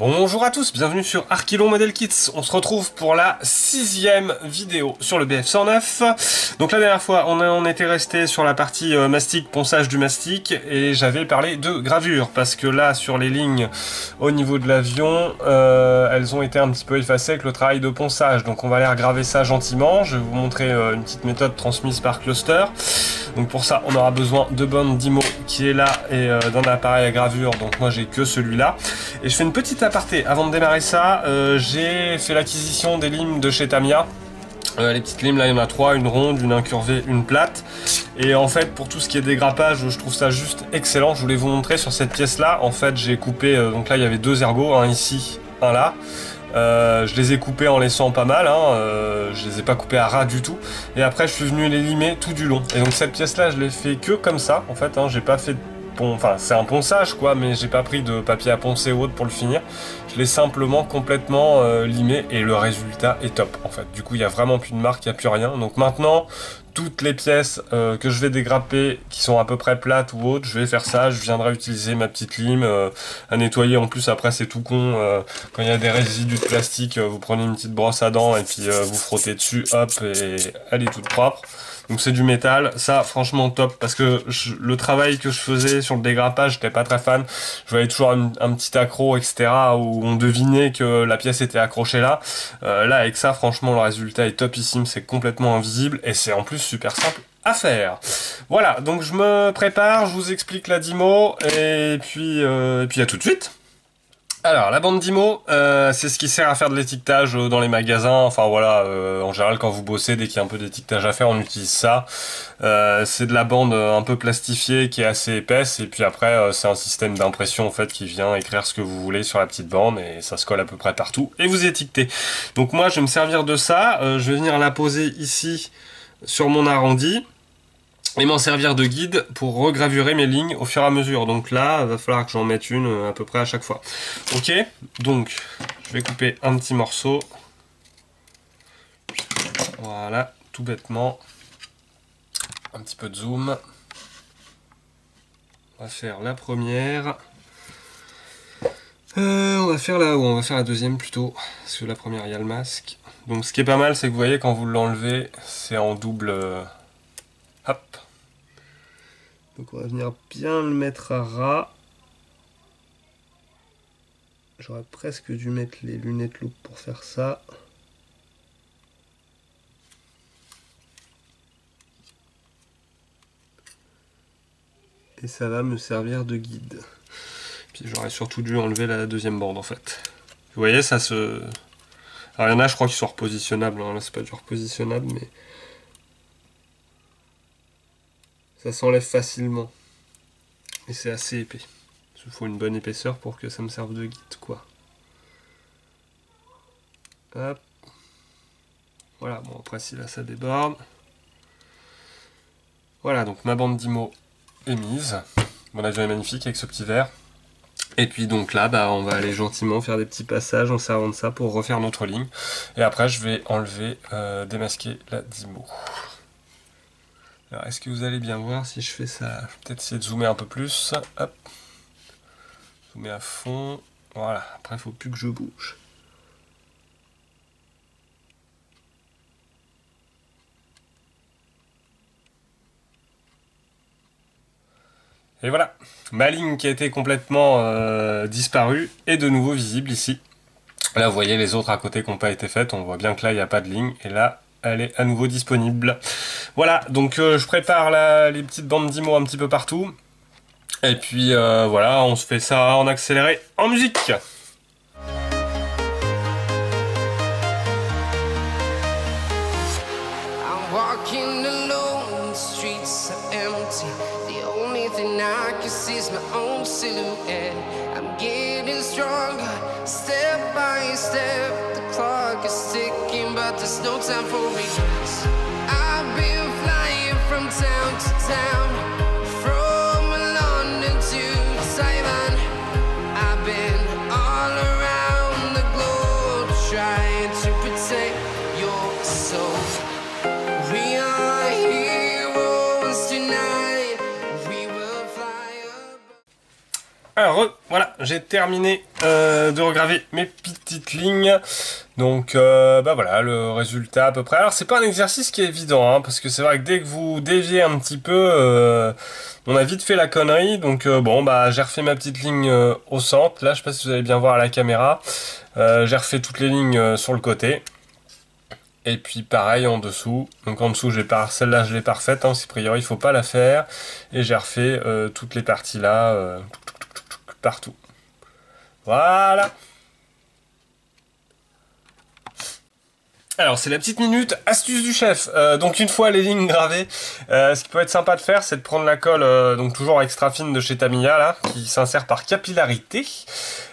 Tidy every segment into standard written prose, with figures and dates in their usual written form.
Bonjour à tous, bienvenue sur Archilon Model Kits. On se retrouve pour la 6e vidéo sur le BF109. Donc la dernière fois, on était resté sur la partie mastic, ponçage du mastic, et j'avais parlé de gravure, parce que là, sur les lignes au niveau de l'avion, elles ont été un petit peu effacées avec le travail de ponçage. Donc on va aller regraver ça gentiment. Je vais vous montrer une petite méthode transmise par Cluster. Donc pour ça, on aura besoin de bandes d'IMO qui est là et d'un appareil à gravure. Donc moi, j'ai que celui-là. Et je fais une petite aparté avant de démarrer ça. J'ai fait l'acquisition des limes de chez Tamiya. Les petites limes, là, il y en a 3, une ronde, une incurvée, une plate. Et en fait, pour tout ce qui est dégrappage, je trouve ça juste excellent. Je voulais vous montrer sur cette pièce-là. En fait, j'ai coupé, donc là, il y avait 2 ergots, un ici, un là. Je les ai coupés en laissant pas mal, je les ai pas coupés à ras du tout. Et après je suis venu les limer tout du long. Et donc cette pièce là je l'ai fait que comme ça en fait, j'ai pas fait de enfin c'est un ponçage quoi, mais j'ai pas pris de papier à poncer ou autre pour le finir. Je l'ai simplement complètement limé et le résultat est top en fait. Du coup il y a vraiment plus de marque, il n'y a plus rien. Donc maintenant toutes les pièces que je vais dégrapper qui sont à peu près plates ou autres, je vais faire ça, je viendrai utiliser ma petite lime à nettoyer. En plus après c'est tout con, quand il y a des résidus de plastique, vous prenez une petite brosse à dents et puis vous frottez dessus, hop, et elle est toute propre. Donc c'est du métal, ça franchement top, parce que le travail que je faisais sur le dégrappage, j'étais pas très fan. Je voyais toujours un petit accro, etc., où on devinait que la pièce était accrochée là. Là avec ça, franchement, le résultat est topissime, c'est complètement invisible, et c'est en plus super simple à faire. Voilà, donc je me prépare, je vous explique la Dymo, et puis à tout de suite. Alors, la bande d'IMO, c'est ce qui sert à faire de l'étiquetage dans les magasins. Enfin voilà, en général quand vous bossez, dès qu'il y a un peu d'étiquetage à faire, on utilise ça. C'est de la bande un peu plastifiée qui est assez épaisse, et puis après c'est un système d'impression en fait qui vient écrire ce que vous voulez sur la petite bande, et ça se colle à peu près partout, et vous étiquetez. Donc moi je vais me servir de ça, je vais venir la poser ici sur mon arrondi, et m'en servir de guide pour regravurer mes lignes au fur et à mesure. Donc là, il va falloir que j'en mette une à peu près à chaque fois. Ok, donc je vais couper un petit morceau. Voilà, tout bêtement. Un petit peu de zoom. On va faire la première. On va faire la, on va faire la deuxième plutôt, parce que la première il y a le masque. Donc ce qui est pas mal, c'est que vous voyez quand vous l'enlevez, c'est en double. Hop. Donc on va venir bien le mettre à ras. J'aurais presque dû mettre les lunettes loupe pour faire ça. Et ça va me servir de guide. Puis j'aurais surtout dû enlever la deuxième bande en fait. Vous voyez, ça se... Alors il y en a, je crois qu'ils sont repositionnables. Là c'est pas du repositionnable, mais... ça s'enlève facilement. Et c'est assez épais. Il faut une bonne épaisseur pour que ça me serve de guide, quoi. Hop. Voilà, bon après si là ça déborde. Voilà, donc ma bande d'IMO est mise. Mon avion est magnifique avec ce petit verre. Et puis donc là, on va aller gentiment faire des petits passages en servant de ça pour refaire notre ligne. Et après je vais enlever, démasquer la DIMO. Alors est-ce que vous allez bien voir si je fais ça? Je vais peut-être essayer de zoomer un peu plus. Hop. Zoomer à fond. Voilà, après il ne faut plus que je bouge. Et voilà, ma ligne qui a été complètement disparue est de nouveau visible ici. Là vous voyez les autres à côté qui n'ont pas été faites, on voit bien que là il n'y a pas de ligne, et là elle est à nouveau disponible. Voilà, donc je prépare les petites bandes d'IMO un petit peu partout. Et puis voilà, on se fait ça en accéléré en musique. I can see my own silhouette. I'm getting stronger, step by step. The clock is ticking, but there's no time for me. I've been flying from town to town, from London to Taiwan. I've been all around the globe trying to protect your soul. We are heroes tonight. Alors voilà, j'ai terminé de regraver mes petites lignes. Donc bah voilà, le résultat à peu près. Alors c'est pas un exercice qui est évident, hein, parce que c'est vrai que dès que vous déviez un petit peu, on a vite fait la connerie. Donc bon bah j'ai refait ma petite ligne au centre. Là je sais pas si vous allez bien voir à la caméra. J'ai refait toutes les lignes sur le côté. Et puis pareil en dessous. Donc en dessous celle-là je l'ai parfaite, hein, a priori il faut pas la faire. Et j'ai refait toutes les parties là. Partout. Voilà. Alors c'est la petite minute astuce du chef. Donc une fois les lignes gravées, ce qui peut être sympa de faire, c'est de prendre la colle, donc toujours extra fine de chez Tamiya là, qui s'insère par capillarité.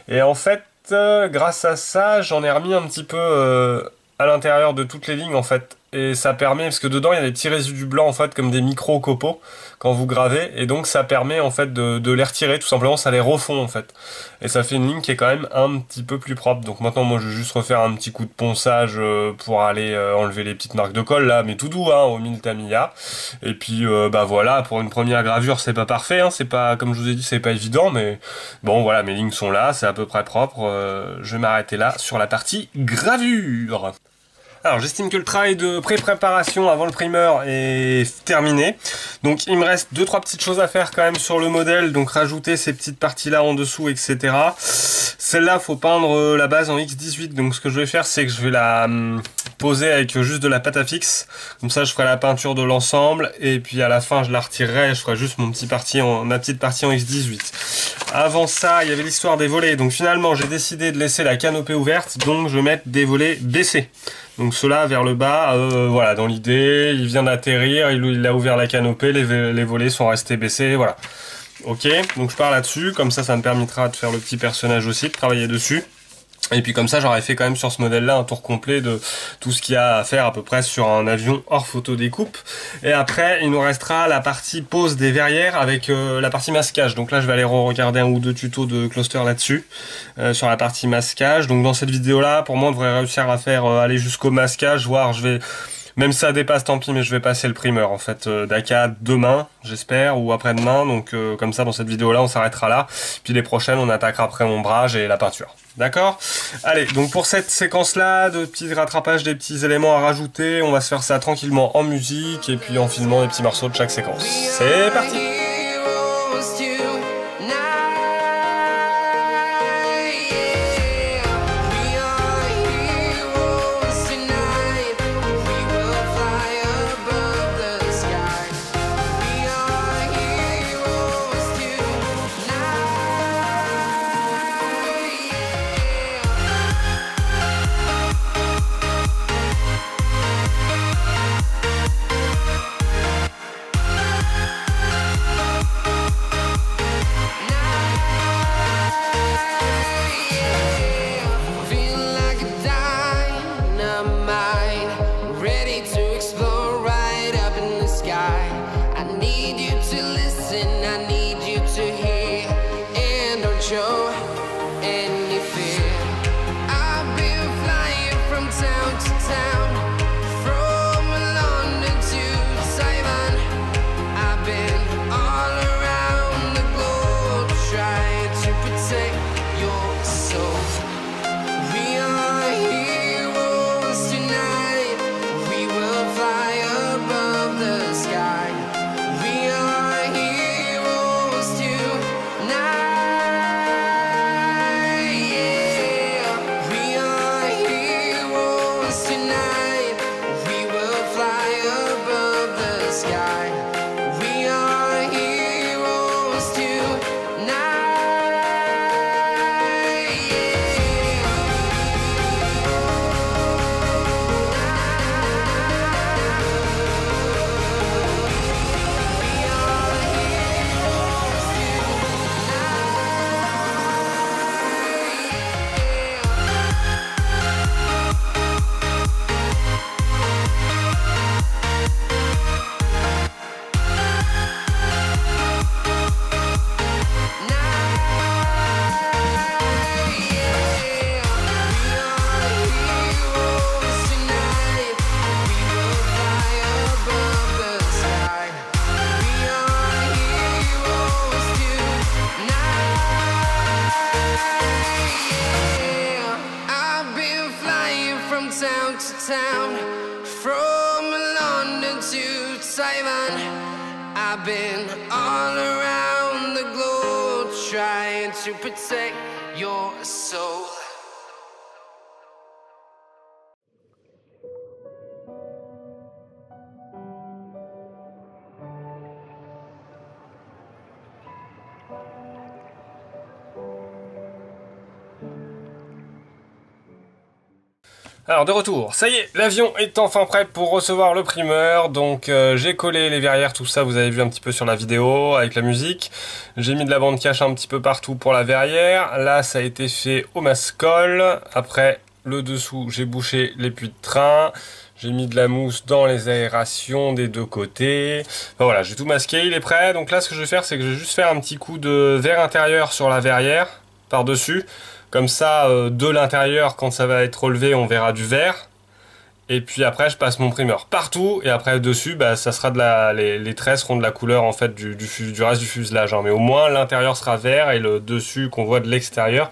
Et en fait, grâce à ça, j'en ai remis un petit peu à l'intérieur de toutes les lignes en fait. Et ça permet, parce que dedans il y a des petits résidus blancs en fait, comme des micro-copeaux quand vous gravez, et donc ça permet en fait de les retirer, tout simplement ça les refond en fait. Et ça fait une ligne qui est quand même un petit peu plus propre. Donc maintenant moi je vais juste refaire un petit coup de ponçage pour aller enlever les petites marques de colle là, mais tout doux hein, au mille Tamiya. Et puis bah voilà, pour une première gravure c'est pas parfait, hein, c'est pas, comme je vous ai dit, c'est pas évident, mais bon voilà, mes lignes sont là, c'est à peu près propre. Je vais m'arrêter là sur la partie gravure. Alors j'estime que le travail de pré-préparation avant le primer est terminé. Donc il me reste 2-3 petites choses à faire quand même sur le modèle. Donc rajouter ces petites parties là en dessous, etc. Celle-là faut peindre la base en X18. Donc ce que je vais faire, c'est que je vais la poser avec juste de la pâte à fixe. Comme ça je ferai la peinture de l'ensemble. Et puis à la fin je la retirerai. Je ferai juste ma petite partie en X18. Avant ça, il y avait l'histoire des volets. Donc finalement j'ai décidé de laisser la canopée ouverte. Donc je vais mettre des volets baissés. Donc ceux-là vers le bas, voilà, dans l'idée, il vient d'atterrir, il a ouvert la canopée, les volets sont restés baissés, voilà. Ok, donc je pars là-dessus, comme ça me permettra de faire le petit personnage aussi, de travailler dessus. Et puis comme ça j'aurais fait quand même sur ce modèle là un tour complet de tout ce qu'il y a à faire à peu près sur un avion hors photo découpe. Et après il nous restera la partie pose des verrières avec la partie masquage. Donc là je vais aller regarder un ou deux tutos de Cluster là-dessus sur la partie masquage. Donc dans cette vidéo là pour moi on devrait réussir à faire aller jusqu'au masquage, voire je vais... Même si ça dépasse, tant pis, mais je vais passer le primer en fait d'ACA demain, j'espère, ou après-demain. Donc comme ça, dans cette vidéo-là, on s'arrêtera là. Puis les prochaines, on attaquera après ombrage et la peinture. D'accord? Allez, donc pour cette séquence-là, de petits rattrapages, des petits éléments à rajouter, on va se faire ça tranquillement en musique et puis en filmant des petits morceaux de chaque séquence. C'est parti! town to town, from London to Taiwan. I've been all around the globe trying to protect your soul. Alors de retour, ça y est, l'avion est enfin prêt pour recevoir le primeur, donc j'ai collé les verrières, tout ça vous avez vu un petit peu sur la vidéo avec la musique, j'ai mis de la bande cache un petit peu partout pour la verrière, là ça a été fait au mascol, après le dessous j'ai bouché les puits de train, j'ai mis de la mousse dans les aérations des deux côtés, enfin, voilà j'ai tout masqué, il est prêt, donc là ce que je vais faire c'est que je vais juste faire un petit coup de verre intérieur sur la verrière, par dessus. Comme ça, de l'intérieur, quand ça va être relevé, on verra du vert. Et puis après, je passe mon primeur partout. Et après, dessus, bah, ça sera les traits seront de la couleur en fait du reste du fuselage. Hein. Mais au moins, l'intérieur sera vert et le dessus qu'on voit de l'extérieur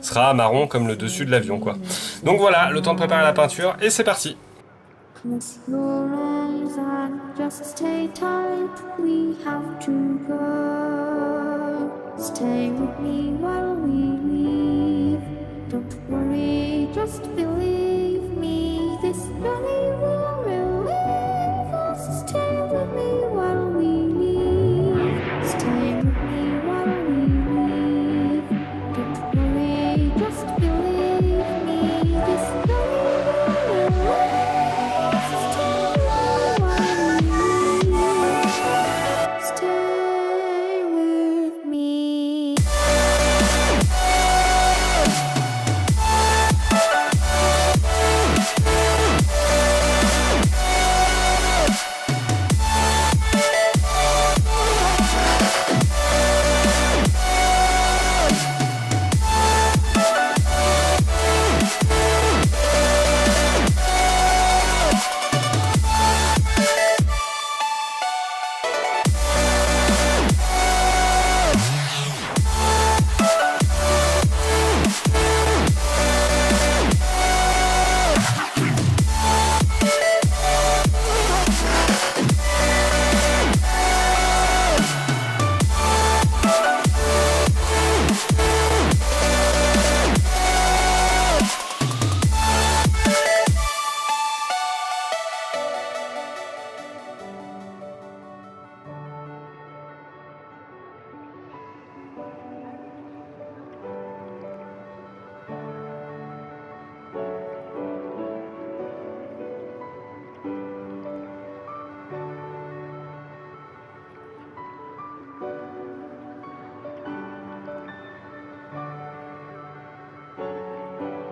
sera marron comme le dessus de l'avion, quoi. Donc voilà, le temps de préparer la peinture et c'est parti. Stay with me while we leave. Don't worry, just believe me. This journey will relieve us. Stay with me while we leave. Stay with me while we leave. Don't worry, just believe me. This journey will relieve us. Stay while we leave. Stay with me.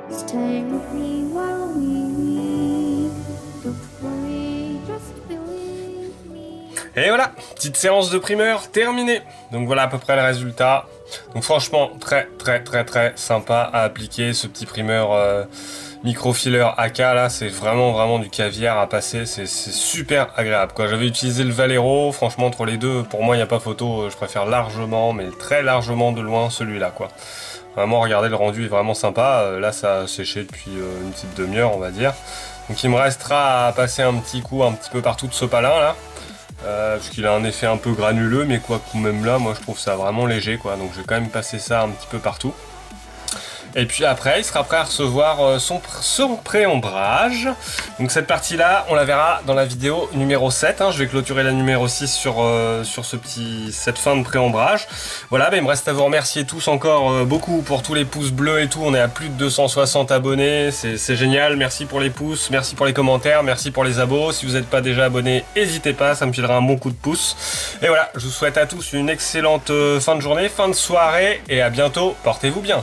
Stay with me while we leave. Don't worry, just believe me. Et voilà, petite séance de primeur terminée. Donc voilà à peu près le résultat. Donc franchement, très sympa à appliquer ce petit primeur microfiler AK là, c'est vraiment du caviar à passer, c'est super agréable quoi. J'avais utilisé le Valero, franchement entre les deux, pour moi il n'y a pas photo, je préfère largement, mais très largement de loin celui-là quoi. Vraiment regardez, le rendu est vraiment sympa, là ça a séché depuis une petite demi-heure on va dire. Donc il me restera à passer un petit coup un petit peu partout de sopalin là. Parce qu'il a un effet un peu granuleux, mais quoi que même là, moi je trouve ça vraiment léger quoi, donc je vais quand même passer ça un petit peu partout. Et puis après, il sera prêt à recevoir son pré-ombrage. Donc cette partie-là, on la verra dans la vidéo numéro 7. Hein. Je vais clôturer la numéro 6 sur cette fin de pré-ombrage. Voilà, bah, il me reste à vous remercier tous encore beaucoup pour tous les pouces bleus et tout. On est à plus de 260 abonnés, c'est génial. Merci pour les pouces, merci pour les commentaires, merci pour les abos. Si vous n'êtes pas déjà abonné, n'hésitez pas, ça me filera un bon coup de pouce. Et voilà, je vous souhaite à tous une excellente fin de journée, fin de soirée et à bientôt. Portez-vous bien.